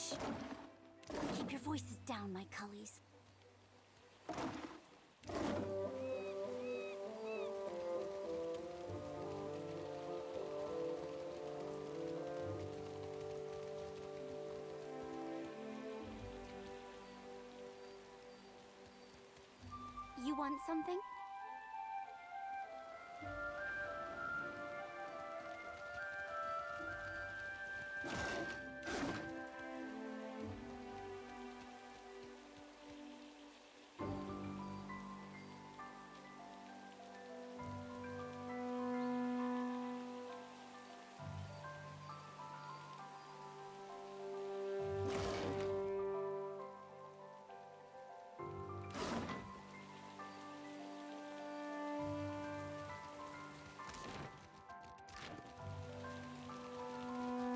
Shh. Keep your voices down, my cullies. You want something?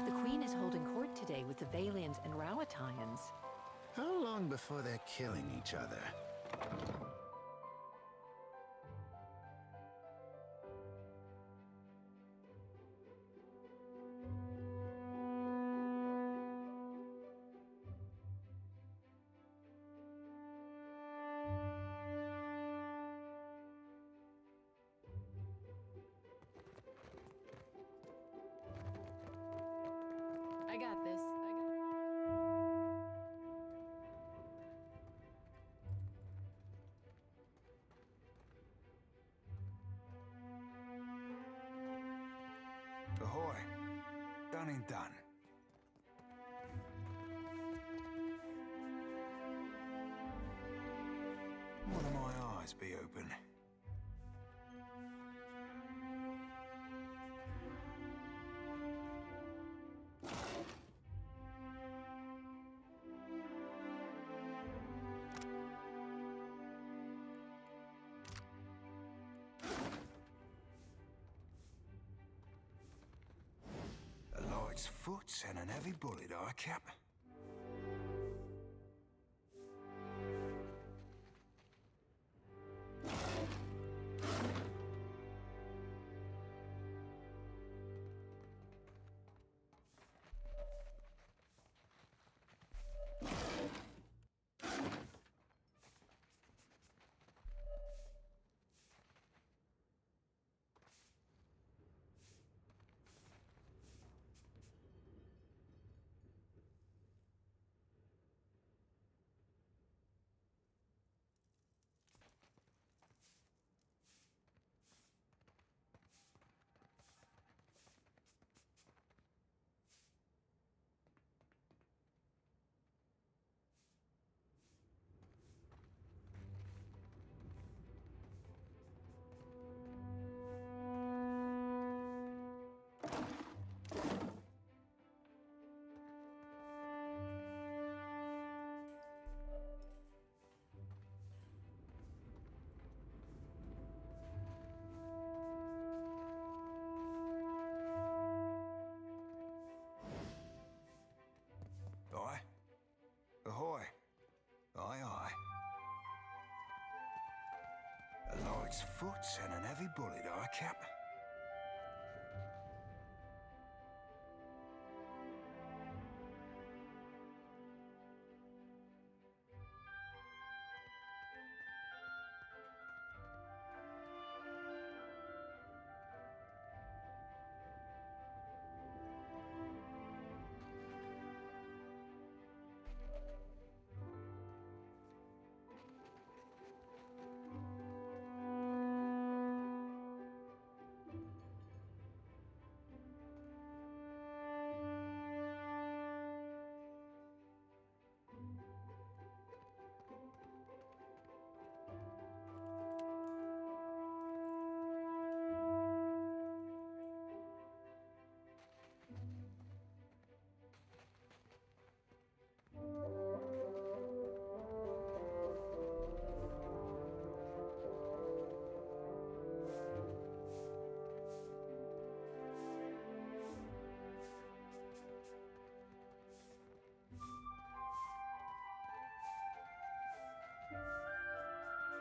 The Queen is holding court today with the Valians and Rowattians. How long before they're killing each other? I got this. Ahoy. Done and done. One of my eyes be open. A light's foot and an heavy bullet eye cap. Aye. Ahoy. Aye, aye. A light's foot and an heavy bullet eye cap.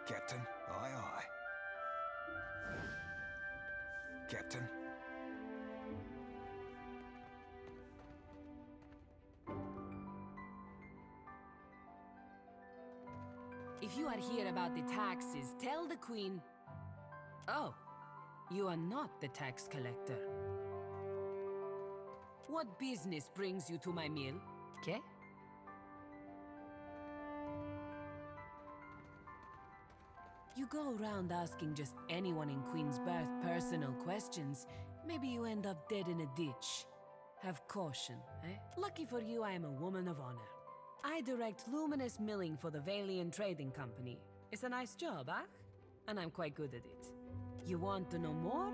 Captain, aye, aye. Captain. If you are here about the taxes, tell the Queen... Oh, you are not the tax collector. What business brings you to my mill? Okay? You go around asking just anyone in Queensbirth personal questions, maybe you end up dead in a ditch. Have caution, eh? Lucky for you, I am a woman of honor. I direct luminous milling for the Valiant Trading Company. It's a nice job, huh? And I'm quite good at it. You want to know more?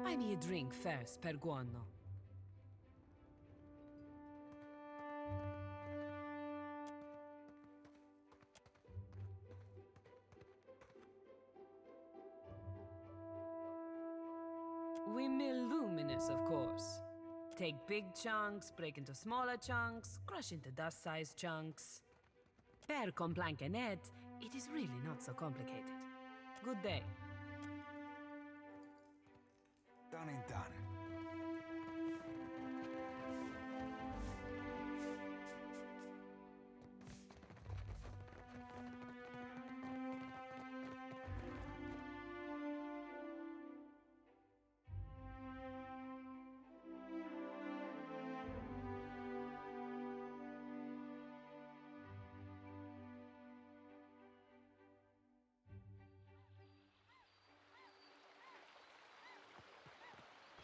Buy me a drink first, per guano. We mill luminous, of course. Take big chunks, break into smaller chunks, crush into dust-sized chunks. Per complankenet, it is really not so complicated. Good day. Done and done.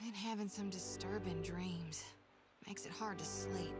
Been having some disturbing dreams. Makes it hard to sleep.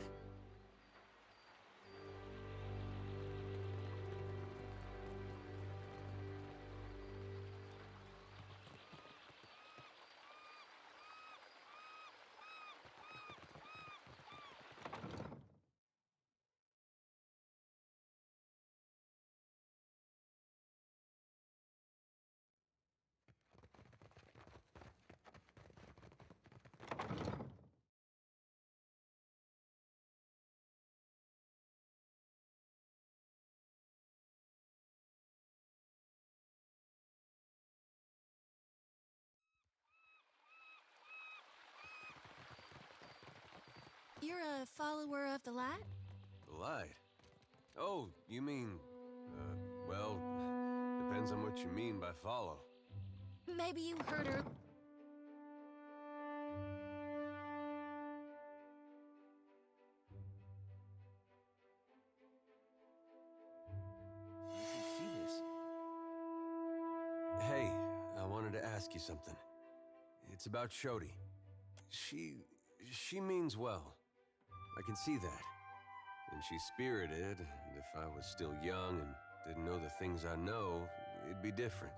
You're a follower of the light? The light? Oh, you mean, well, depends on what you mean by follow. Maybe you heard her. You can see this. Hey, I wanted to ask you something. It's about Shodi. She means well. I can see that. And she's spirited, and if I was still young and didn't know the things I know, it'd be different.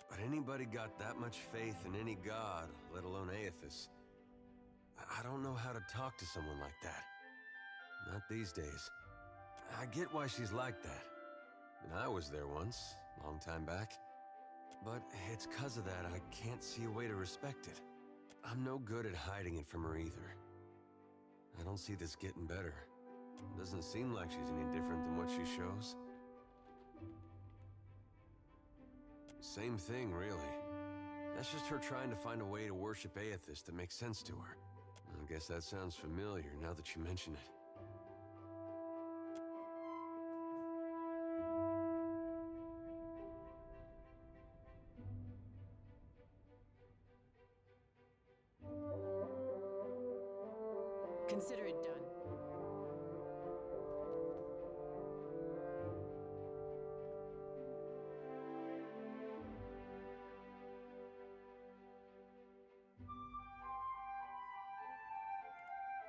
But anybody got that much faith in any god, let alone Aethys? I don't know how to talk to someone like that. Not these days. I get why she's like that. And I was there once, long time back. But it's 'cause of that I can't see a way to respect it. I'm no good at hiding it from her either. I don't see this getting better. It doesn't seem like she's any different than what she shows. Same thing, really. That's just her trying to find a way to worship Aethys that makes sense to her. I guess that sounds familiar now that you mention it. Consider it done.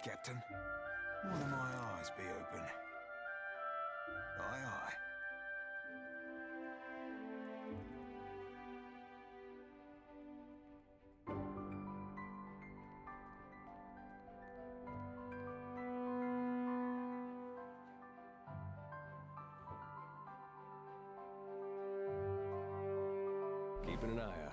Captain, one of my eyes be open. Aye, aye. Keeping an eye out.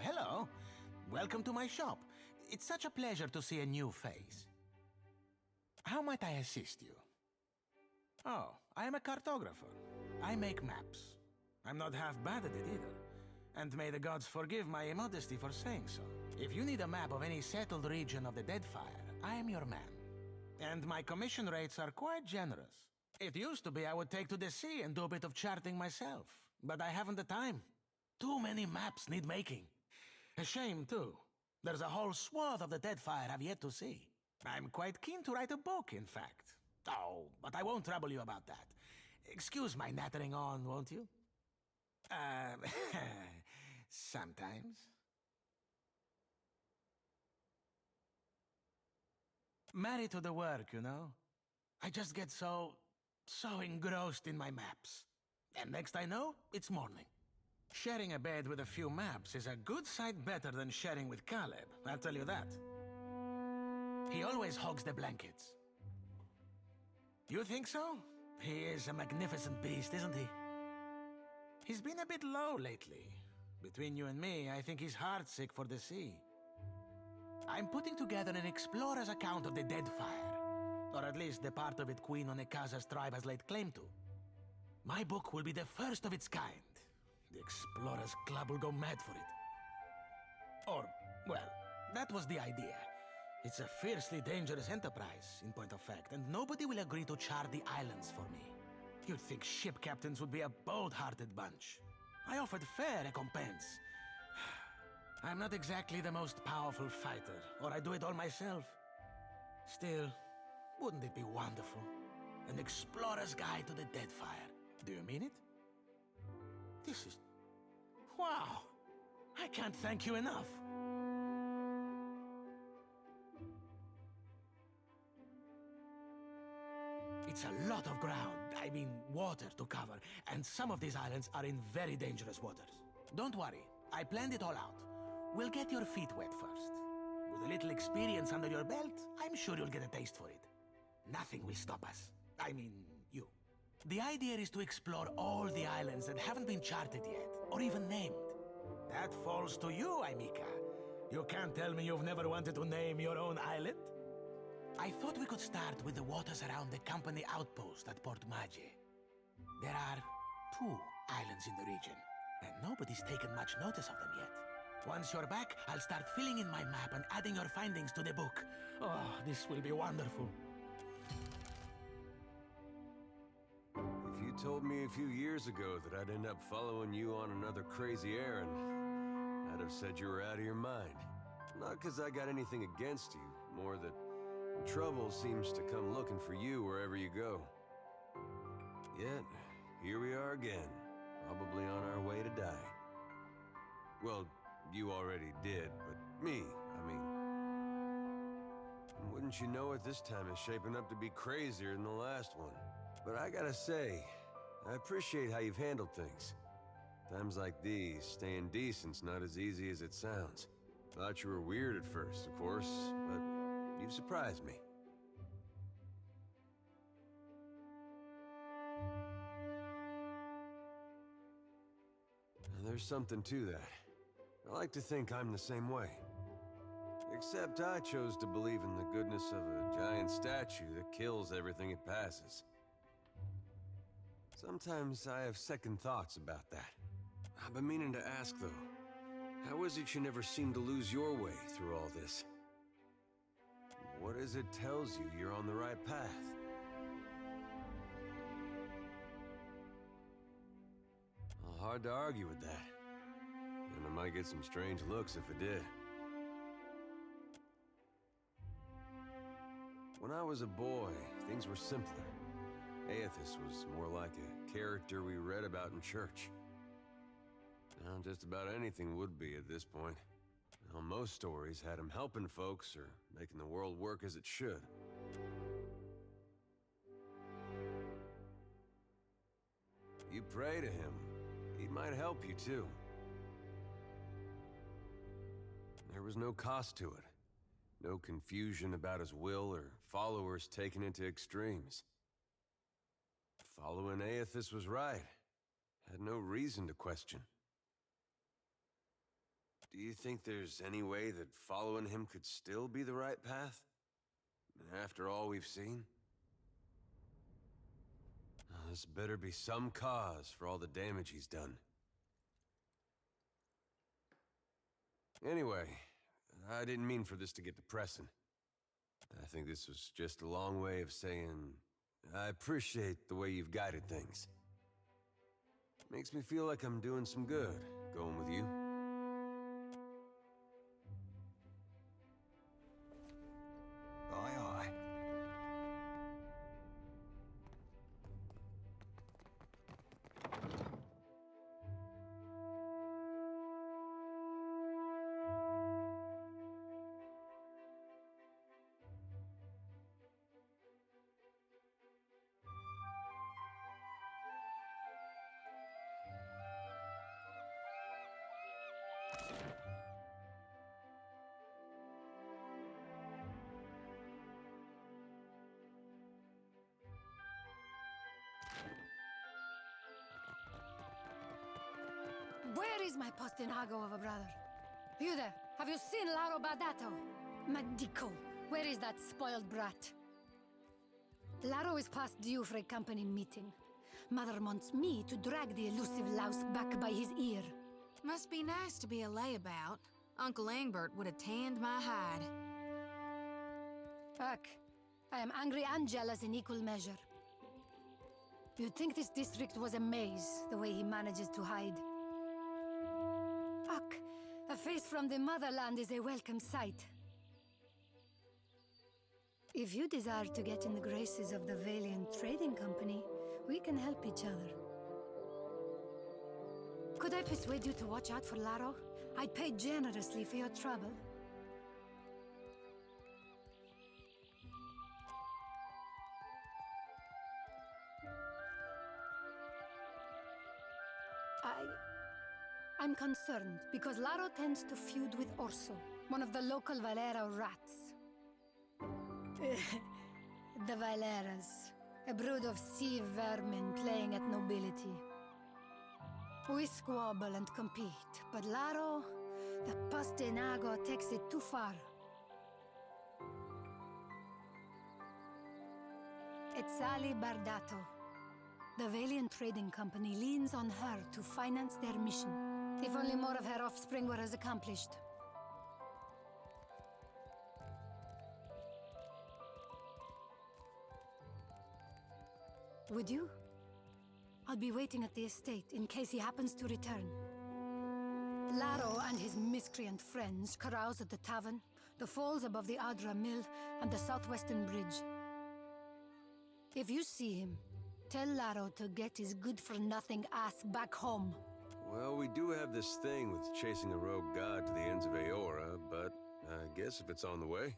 hello. Welcome to my shop. It's such a pleasure to see a new face. How might I assist you? Oh, I am a cartographer. I make maps. I'm not half bad at it either. And may the gods forgive my immodesty for saying so. If you need a map of any settled region of the Deadfire, I am your man. And my commission rates are quite generous. It used to be I would take to the sea and do a bit of charting myself. But I haven't the time. Too many maps need making. A shame, too. There's a whole swath of the Deadfire I've yet to see. I'm quite keen to write a book, in fact. Oh, but I won't trouble you about that. Excuse my nattering on, won't you? Sometimes. Married to the work, you know? I just get so engrossed in my maps. And next I know, it's morning. Sharing a bed with a few maps is a good sight better than sharing with Caleb, I'll tell you that. He always hogs the blankets. You think so? He is a magnificent beast, isn't he? He's been a bit low lately. Between you and me, I think he's heartsick for the sea. I'm putting together an explorer's account of the Deadfire. Or at least the part of it Queen Onekaza's tribe has laid claim to. My book will be the first of its kind. The Explorers Club will go mad for it. Or, well, that was the idea. It's a fiercely dangerous enterprise, in point of fact, and nobody will agree to chart the islands for me. You'd think ship captains would be a bold-hearted bunch. I offered fair recompense. I'm not exactly the most powerful fighter, or I do it all myself. Still, wouldn't it be wonderful? An explorer's guide to the Deadfire. Do you mean it? This is... wow! I can't thank you enough. It's a lot of ground, I mean water to cover, and some of these islands are in very dangerous waters. Don't worry, I planned it all out. We'll get your feet wet first. With a little experience under your belt, I'm sure you'll get a taste for it. Nothing will stop us. I mean, you. The idea is to explore all the islands that haven't been charted yet, or even named. That falls to you, Aimika. You can't tell me you've never wanted to name your own island? I thought we could start with the waters around the company outpost at Port Mage. There are 2 islands in the region, and nobody's taken much notice of them yet. Once you're back, I'll start filling in my map and adding your findings to the book. Oh, this will be wonderful. If you told me a few years ago that I'd end up following you on another crazy errand, I'd have said you were out of your mind. Not because I got anything against you, more that trouble seems to come looking for you wherever you go. Yet, here we are again, probably on our way to die. Well, you already did, but me, I mean. And wouldn't you know it, this time is shaping up to be crazier than the last one. But I gotta say, I appreciate how you've handled things. Times like these, staying decent's not as easy as it sounds. Thought you were weird at first, of course, but you've surprised me. There's something to that. I like to think I'm the same way. Except I chose to believe in the goodness of a giant statue that kills everything it passes. Sometimes I have second thoughts about that. I've been meaning to ask, though, how is it you never seem to lose your way through all this? What is it tells you you're on the right path? Hard to argue with that. And I might get some strange looks if I did. When I was a boy, things were simpler. Aethys was more like a character we read about in church. Now, just about anything would be at this point. Well, most stories had him helping folks or making the world work as it should. You pray to him, he might help you too. There was no cost to it. No confusion about his will or followers taken into extremes. Following Aethys was right. Had no reason to question. Do you think there's any way that following him could still be the right path? After all we've seen? This better be some cause for all the damage he's done. Anyway, I didn't mean for this to get depressing. I think this was just a long way of saying I appreciate the way you've guided things. Makes me feel like I'm doing some good going with you. Aye, aye. Where is my postinago of a brother? You there? Have you seen Laro Bardatto? Madico, where is that spoiled brat? Laro is past due for a company meeting. Mother wants me to drag the elusive louse back by his ear. Must be nice to be a layabout. Uncle Engbert would have tanned my hide. Ugh, I am angry and jealous in equal measure. You'd think this district was a maze, the way he manages to hide. Ugh, a face from the motherland is a welcome sight. If you desire to get in the graces of the Valiant Trading Company, we can help each other. Could I persuade you to watch out for Laro? I'd pay generously for your trouble. I'm concerned because Laro tends to feud with Orso, one of the local Valera rats. The Valeras, a brood of sea vermin playing at nobility. We squabble and compete, but Laro, the postinago, takes it too far. It's Sally Bardatto. The Valiant Trading Company leans on her to finance their mission. If only more of her offspring were as accomplished. Would you? I'll be waiting at the estate in case he happens to return. Laro and his miscreant friends carouse at the tavern, the falls above the Adra Mill, and the southwestern bridge. If you see him, tell Laro to get his good-for-nothing ass back home. Well, we do have this thing with chasing a rogue god to the ends of Aora, but I guess if it's on the way.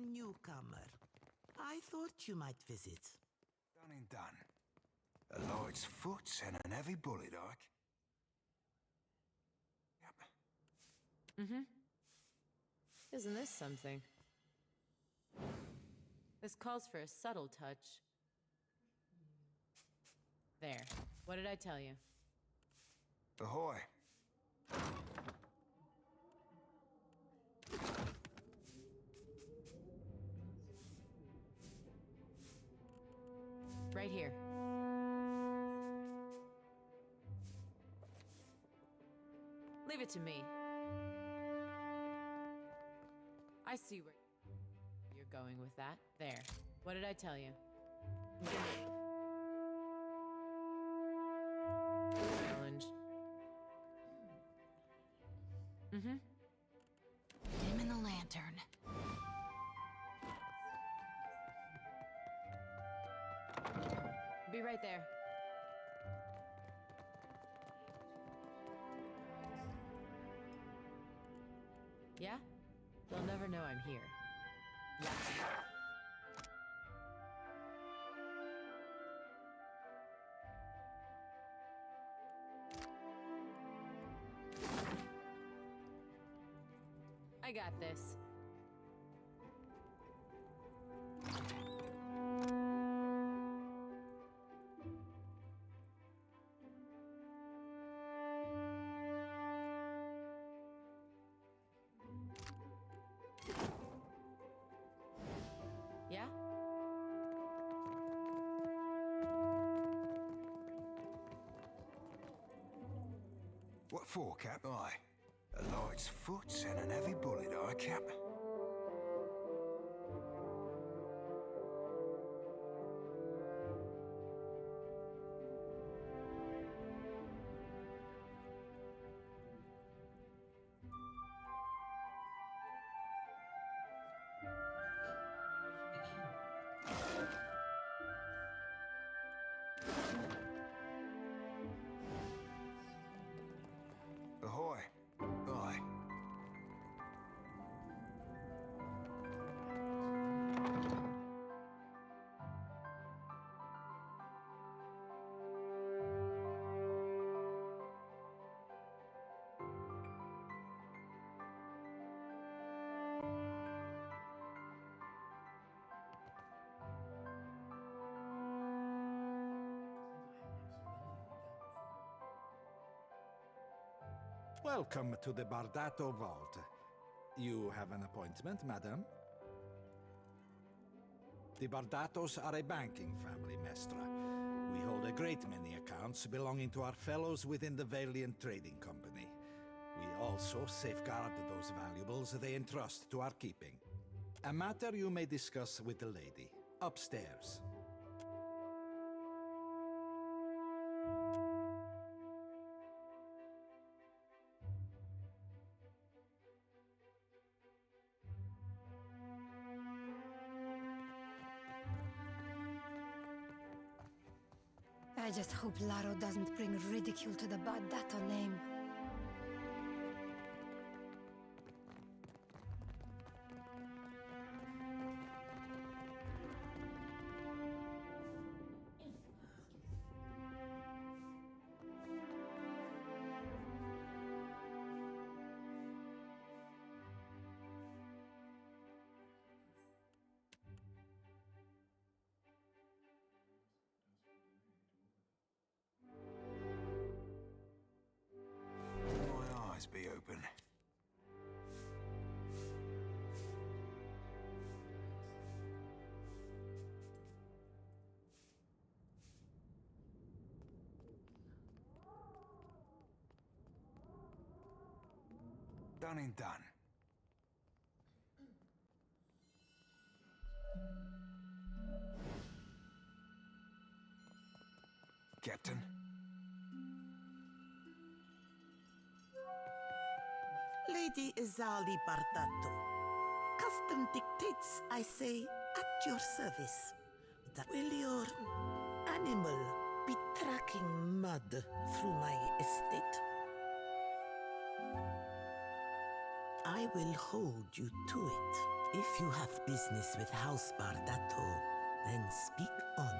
Newcomer. I thought you might visit. Done and done. A light's foot and an heavy bullet, Ike. Yep. Mm-hmm. Isn't this something? This calls for a subtle touch. There. What did I tell you? Ahoy. Right here. Leave it to me. I see where you're going with that. There. What did I tell you? Challenge. Mm-hmm. Dim in the lantern. Be right there. Yeah? They'll never know I'm here. I got this. Yeah? What for, Cap? Aye. A light's foot and an heavy bullet, aye, Cap? Ahoy. Aye. Welcome to the Bardatto Vault. You have an appointment, madam? The Bardattos are a banking family, Mestra. We hold a great many accounts belonging to our fellows within the Valiant Trading Company. We also safeguard those valuables they entrust to our keeping. A matter you may discuss with the lady, upstairs. I just hope Laro doesn't bring ridicule to the Bardatto name. My eyes be open. Done and done. Captain? Lady Izali Bardatto. Custom dictates, I say, at your service. That will your animal be tracking mud through my estate? I will hold you to it. If you have business with House Bardatto, then speak on.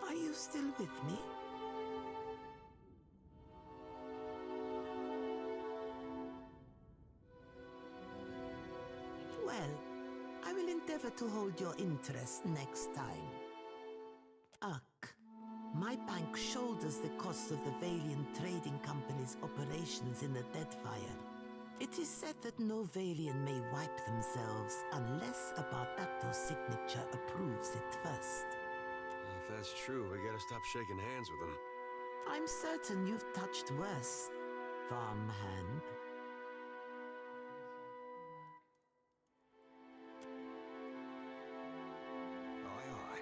Are you still with me? Well, I will endeavor to hold your interest next time. Ugh. My bank shoulders the cost of the Valiant Trading Company's operations in the Deadfire. It is said that no Valian may wipe themselves unless a Bardatto signature approves it first. If that's true, we gotta stop shaking hands with them. I'm certain you've touched worse, farmhand. Aye, aye.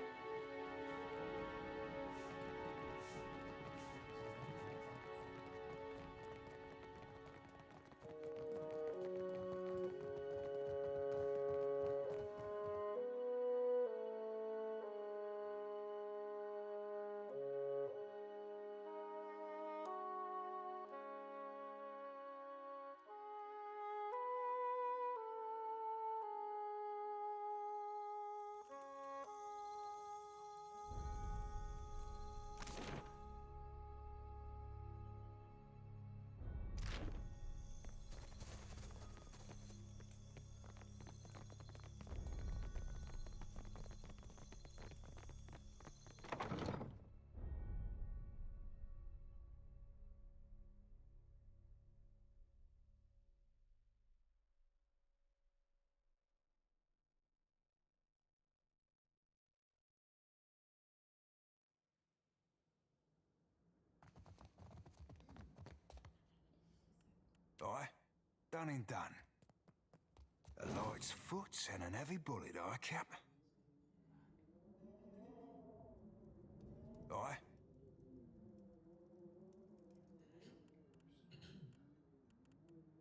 Aye, done and done. A light's foot and an heavy bullet, aye, Cap? Aye?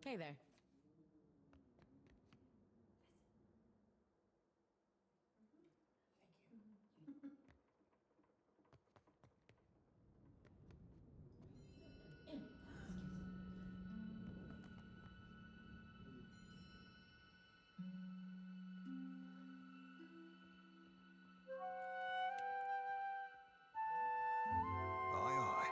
Hey there. Aye, aye.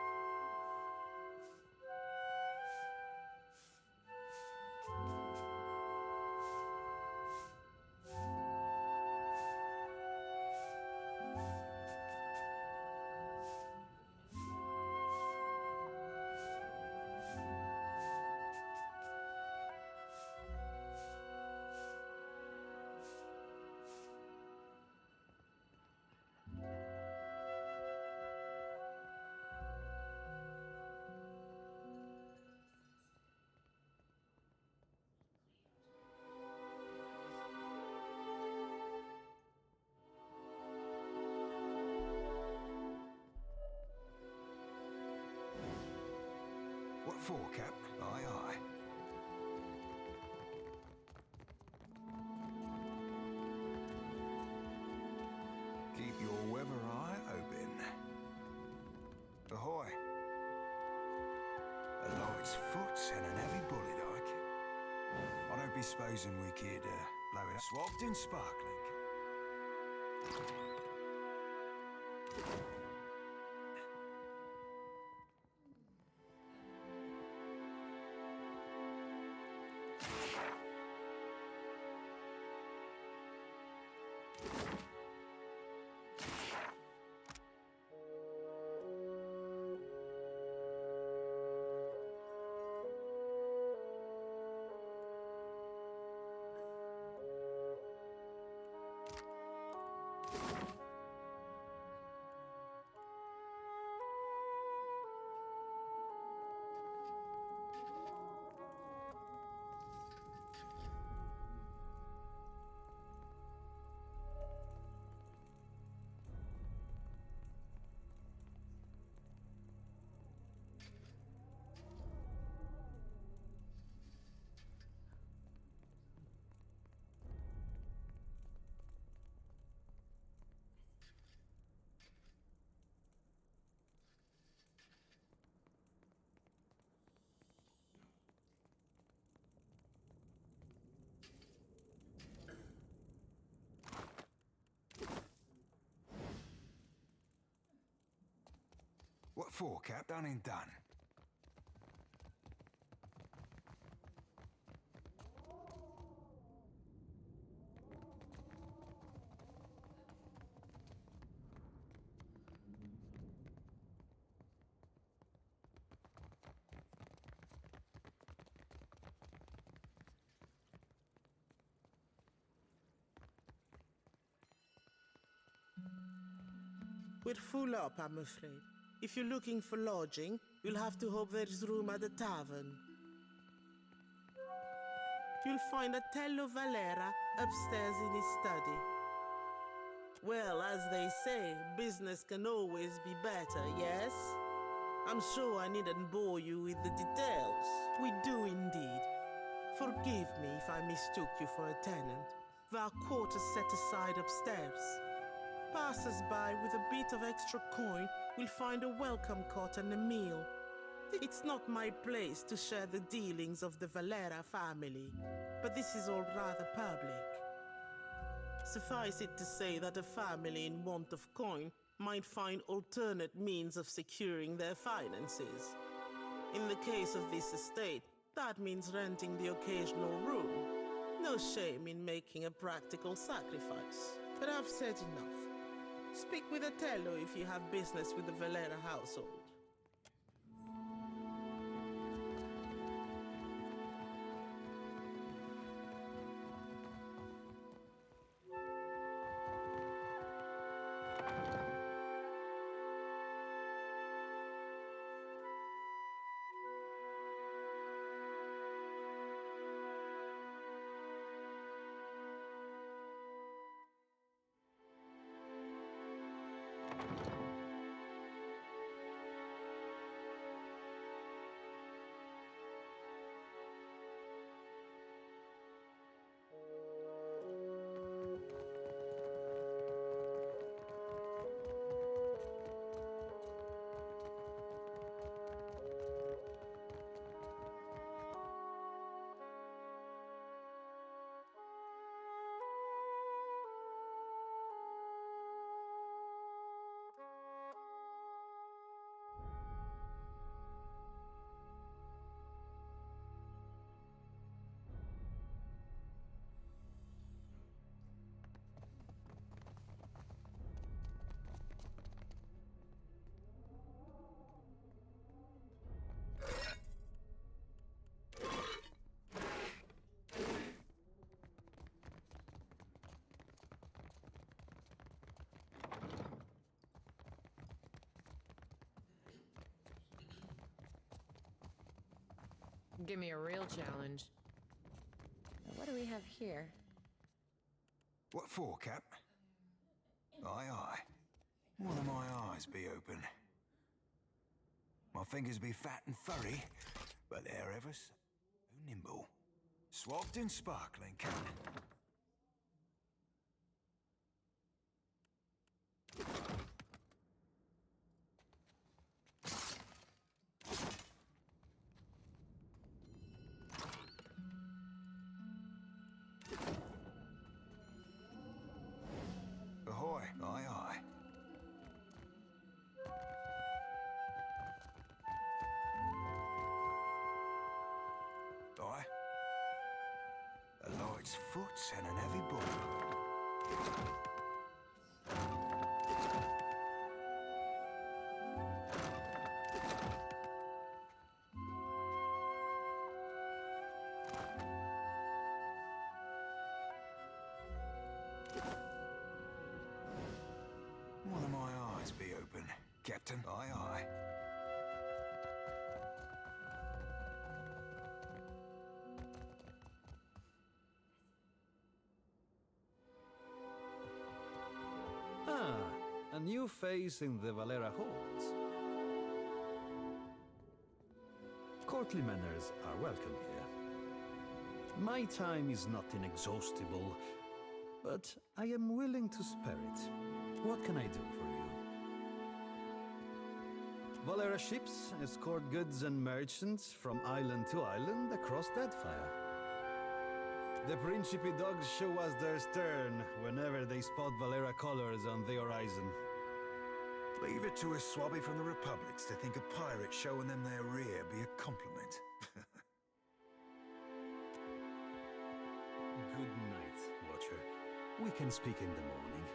What for, Cap? Aye, aye. Keep your weather eye open. Ahoy. A light's foot and an heavy bullet, Ike. I don't be supposing we could blow it up. Swabbed and sparkling. What for, Cap? Done and done. We're full up, I'm afraid. If you're looking for lodging, you'll have to hope there's room at the tavern. You'll find Otello Valera upstairs in his study. Well, as they say, business can always be better, yes? I'm sure I needn't bore you with the details. We do indeed. Forgive me if I mistook you for a tenant. There are quarters set aside upstairs. Passers-by with a bit of extra coin will find a welcome cot and a meal. It's not my place to share the dealings of the Valera family, but this is all rather public. Suffice it to say that a family in want of coin might find alternate means of securing their finances. In the case of this estate, that means renting the occasional room. No shame in making a practical sacrifice. But I've said enough. Speak with Otello if you have business with the Valera household. Give me a real challenge. Now, what do we have here? What for, Cap? Aye, aye. One of my eyes be open. My fingers be fat and furry, but they're ever so nimble. Swagged and sparkling, Cap. Ahoy, aye, aye. Aye. A light's foot and an heavy bullet. One of my eyes be open, Captain. Aye, aye. Ah, a new face in the Valera halls. Courtly manners are welcome here. My time is not inexhaustible, but I am willing to spare it. What can I do for you? Valera ships escort goods and merchants from island to island across Deadfire. The Principe dogs show us their stern whenever they spot Valera colors on the horizon. Leave it to a swabby from the Republics to think a pirate showing them their rear be a compliment. Good night, Watcher. We can speak in the morning.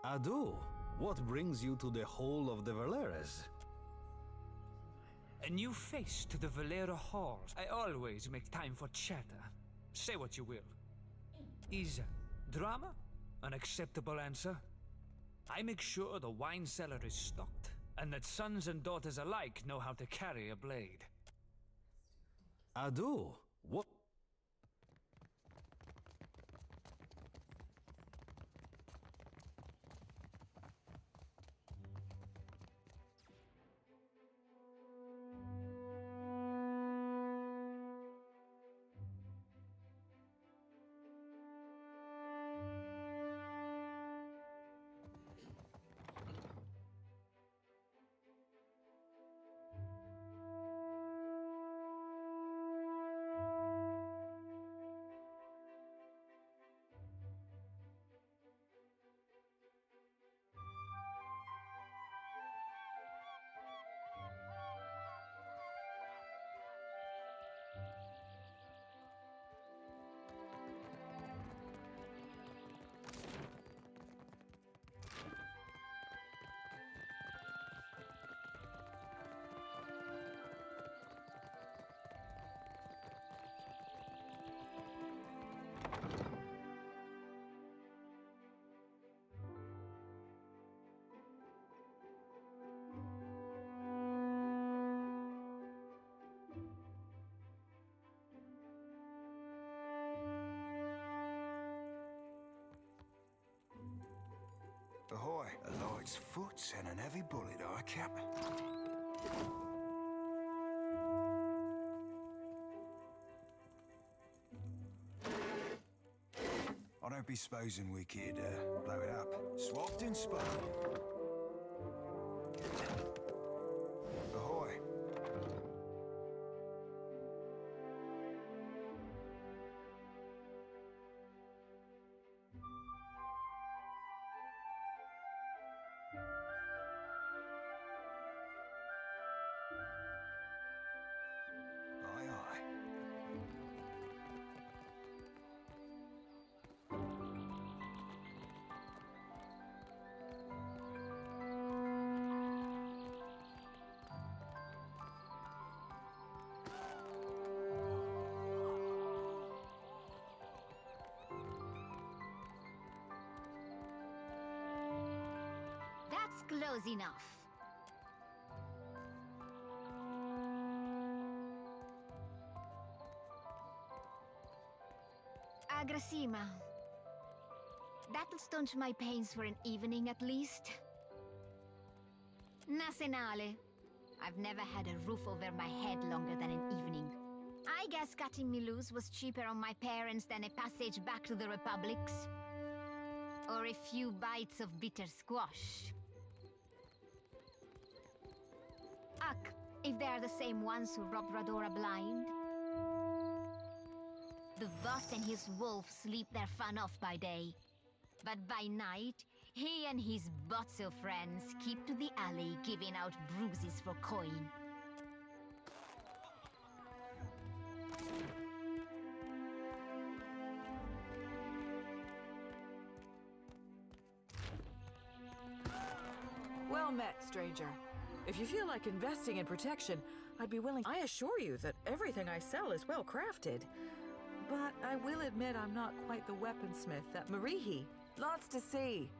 Adu, what brings you to the Hall of the Valeres? A new face to the Valera halls. I always make time for chatter. Say what you will. Is drama an acceptable answer? I make sure the wine cellar is stocked, and that sons and daughters alike know how to carry a blade. Adu, what? Ahoy, a light's foot and an heavy bullet, I cap. I don't be supposing we could blow it up. Swapped and spun. Ahoy. Aye, aye. That's close enough. Agrasima. That'll staunch my pains for an evening at least. Nasenale. I've never had a roof over my head longer than an evening. I guess cutting me loose was cheaper on my parents than a passage back to the Republics. Or a few bites of bitter squash. Ugh, if they are the same ones who robbed Radora blind. The boss and his wolf sleep their fun off by day. But by night, he and his Botso friends keep to the alley giving out bruises for coin. Well met, stranger. If you feel like investing in protection, I'd be willing. I assure you that everything I sell is well crafted. But I will admit I'm not quite the weaponsmith that Marihi. Lots to see.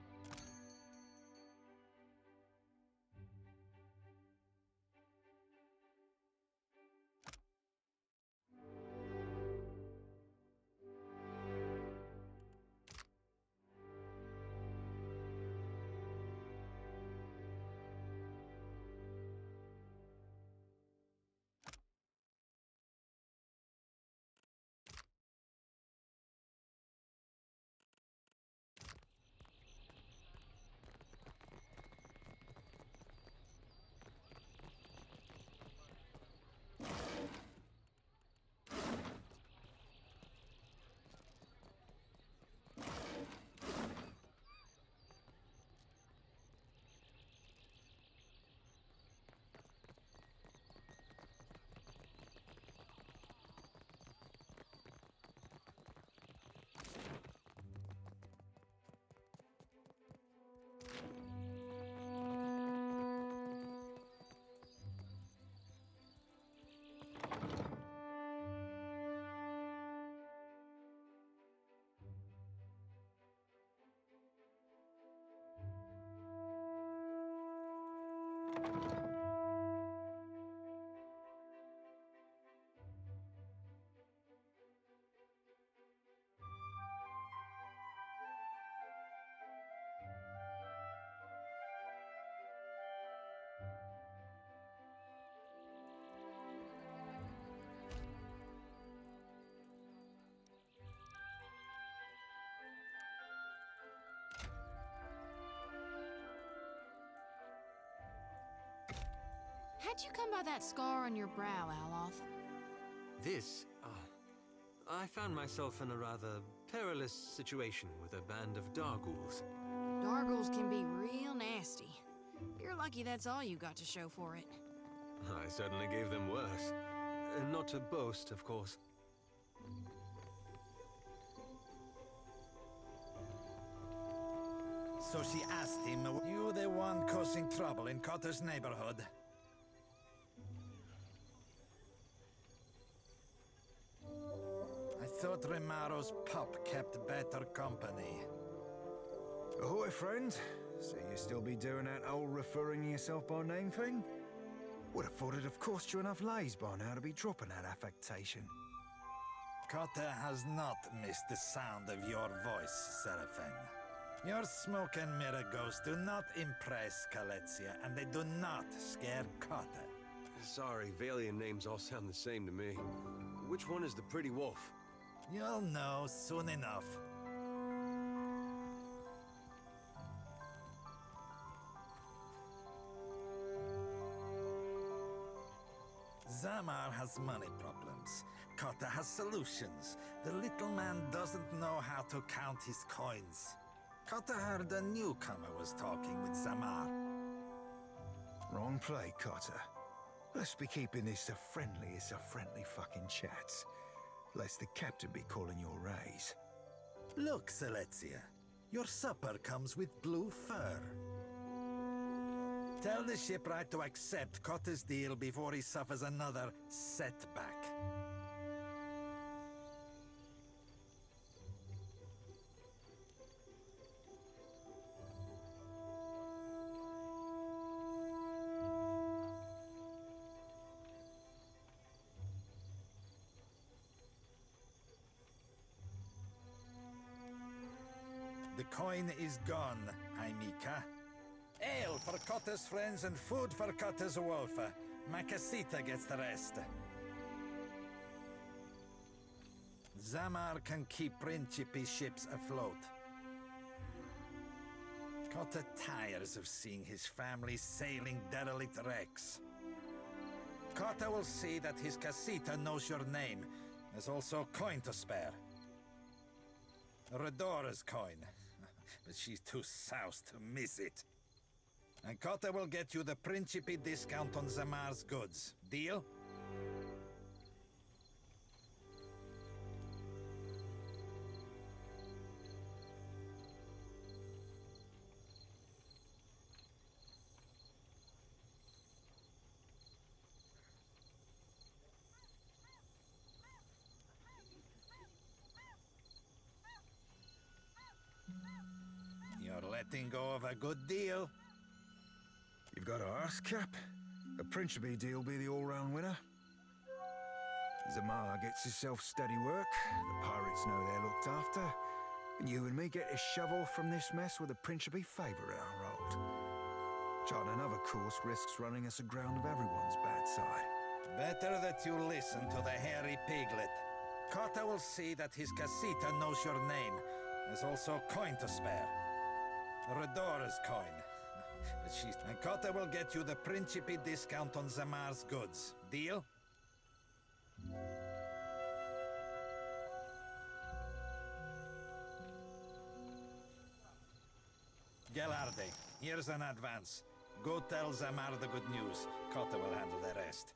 How'd you come by that scar on your brow, Aloth? This? I found myself in a rather perilous situation with a band of Darghouls. Darghouls can be real nasty. You're lucky that's all you got to show for it. I certainly gave them worse. Not to boast, of course. So she asked him, you the one causing trouble in Cotter's neighborhood? I thought Remaro's pup kept better company. Ahoy, friend. So you still be doing that old referring yourself by name thing? Would have thought it'd have cost you enough lays by now to be dropping that affectation. Cotter has not missed the sound of your voice, Seraphine. Your smoke and mirror ghosts do not impress Kaletzia, and they do not scare Cotter. Sorry, Valian names all sound the same to me. Which one is the pretty wolf? You'll know soon enough. Zamar has money problems. Cotter has solutions. The little man doesn't know how to count his coins. Cotter heard a newcomer was talking with Zamar. Wrong play, Cotter. Let's be keeping this as friendly fucking chats. Lest the captain be calling your raise. Look, Selezia. Your supper comes with blue fur. Tell the shipwright to accept Cotter's deal before he suffers another setback. The coin is gone, Aimika. Ale for Cotter's friends and food for Cotter's wolf. Makasita gets the rest. Zamar can keep Principe ships afloat. Cotter tires of seeing his family sailing derelict wrecks. Cotter will see that his casita knows your name. There's also coin to spare. Redora's coin. But she's too soused to miss it. And Cotter will get you the Principe discount on Zamar's goods. Deal? You're letting go of a good deal. You've got to ask, Cap. A Principe deal be the all-round winner. Zamar gets himself steady work, the pirates know they're looked after, and you and me get a shovel from this mess with a Principe favour in our road. Charting another course risks running us aground of everyone's bad side. Better that you listen to the hairy piglet. Cotter will see that his casita knows your name. There's also coin to spare. Redora's coin. But and Cotter will get you the Principe discount on Zamar's goods. Deal? Gelarde, here's an advance. Go tell Zamar the good news. Cotter will handle the rest.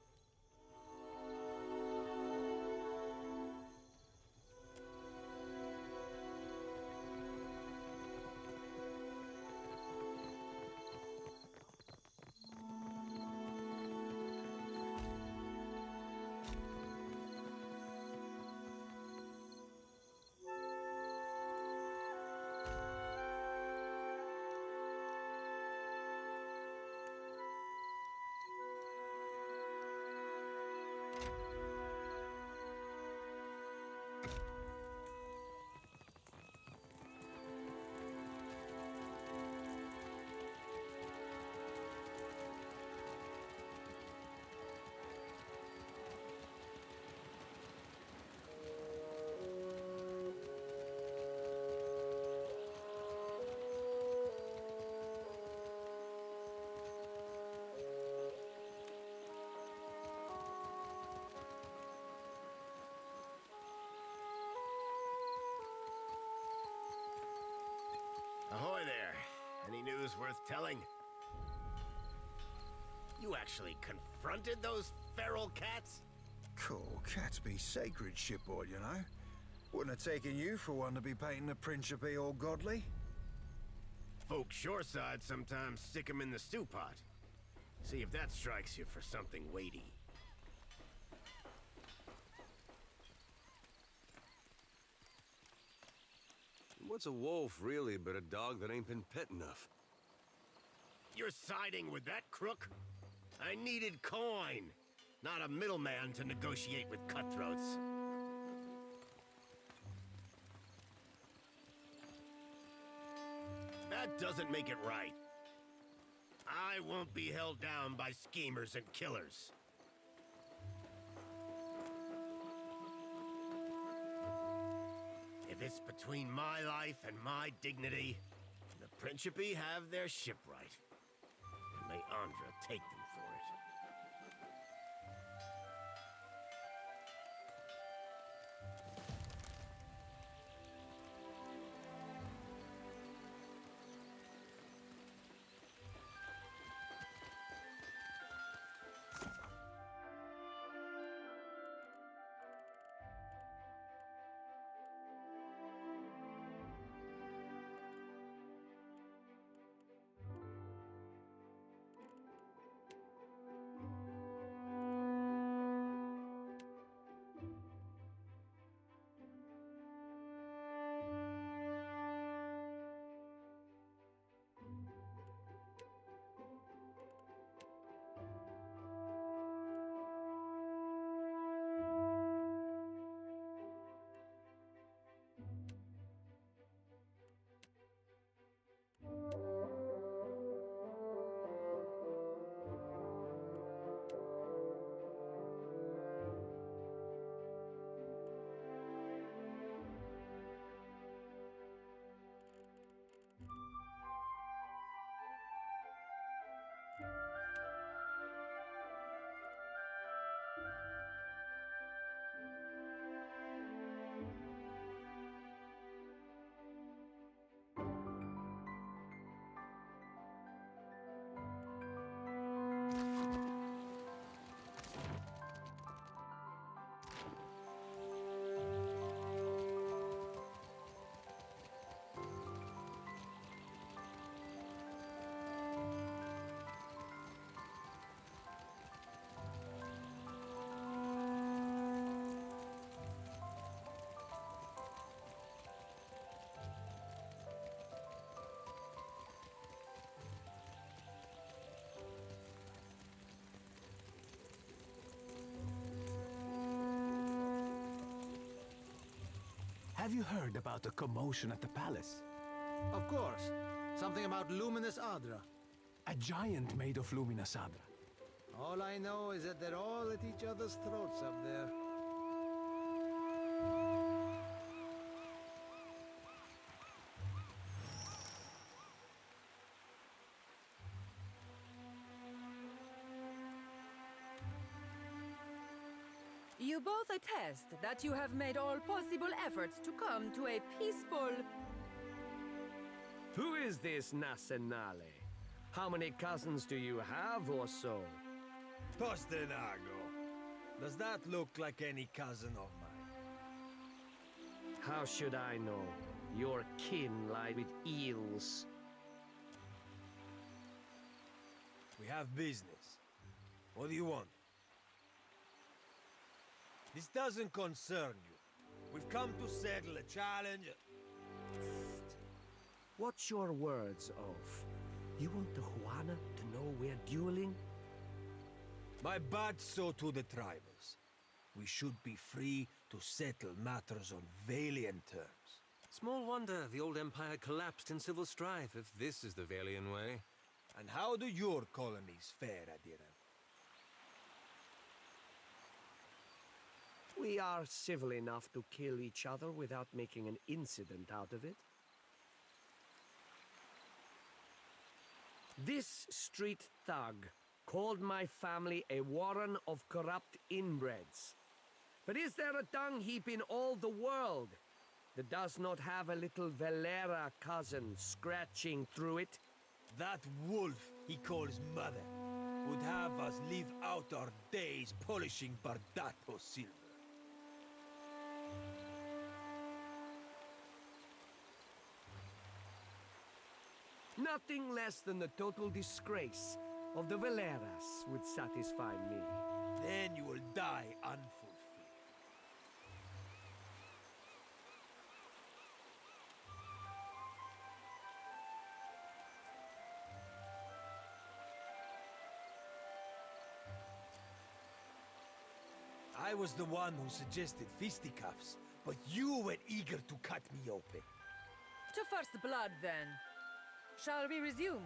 Any news worth telling? You actually confronted those feral cats? Cool, cats be sacred, shipboard, you know. Wouldn't have taken you for one to be painting the Principe all godly. Folks shoreside sometimes stick 'em in the stew pot. See if that strikes you for something weighty. What's a wolf, really, but a dog that ain't been pet enough? You're siding with that crook? I needed coin, not a middleman to negotiate with cutthroats. That doesn't make it right. I won't be held down by schemers and killers. If it's between my life and my dignity, the Principe have their shipwright. And may Andra take them for it. Have you heard about the commotion at the palace? Of course. Something about Luminous Adra. A giant made of Luminous Adra. All I know is that they're all at each other's throats up there. You both attest that you have made all possible efforts to come to a peaceful... Who is this Nasenale? How many cousins do you have or so? Postenago. Does that look like any cousin of mine? How should I know? Your kin lie with eels. We have business. What do you want? This doesn't concern you. We've come to settle a challenge. What's your words of? You want the Juana to know we're dueling? My bad so to the tribals. We should be free to settle matters on Valian terms. Small wonder the old empire collapsed in civil strife if this is the Valian way. And how do your colonies fare, Adira? We are civil enough to kill each other without making an incident out of it. This street thug called my family a warren of corrupt inbreds. But is there a dung heap in all the world that does not have a little Valera cousin scratching through it? That wolf he calls mother would have us live out our days polishing Bardatto silver. Nothing less than the total disgrace of the Valeras would satisfy me. Then you will die unfulfilled. I was the one who suggested fisticuffs, but you were eager to cut me open. To first blood, then. Shall we resume?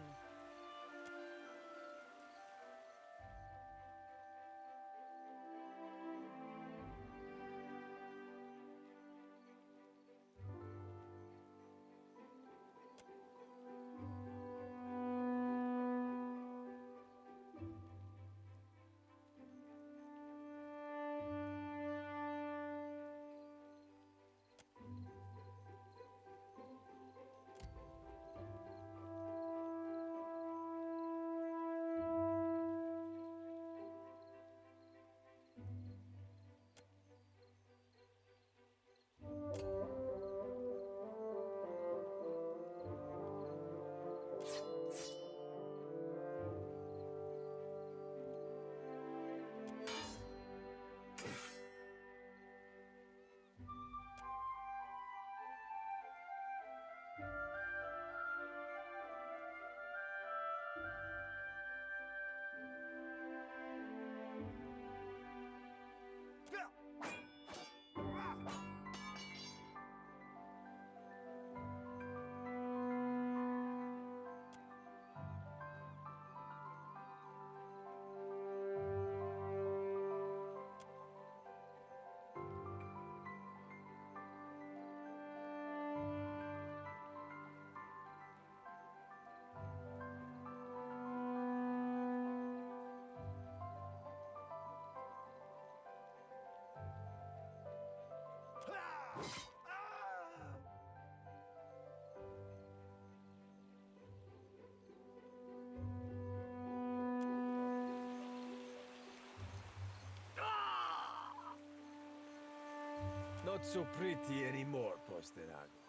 Not so pretty anymore, Posterago.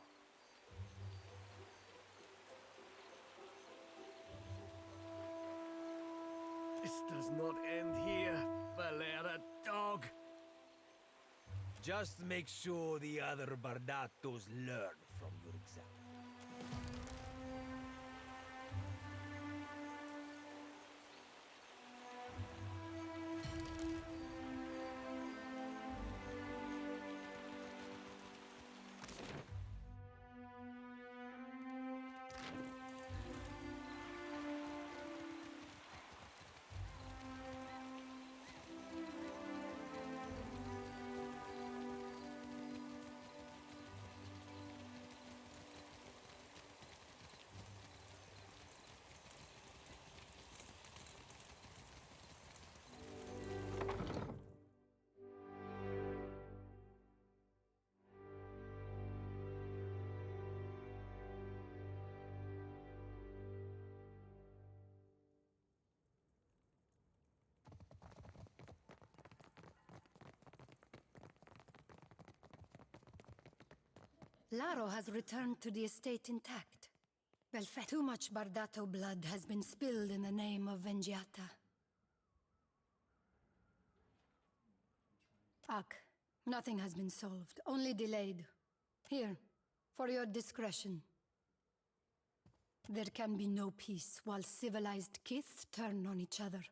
This does not end here, Valera dog. Just make sure the other Bardattos learn from your example. Laro has returned to the estate intact. Well fed. Too much Bardatto blood has been spilled in the name of Vengiata. Ak, nothing has been solved, only delayed. Here, for your discretion. There can be no peace while civilized kith turn on each other.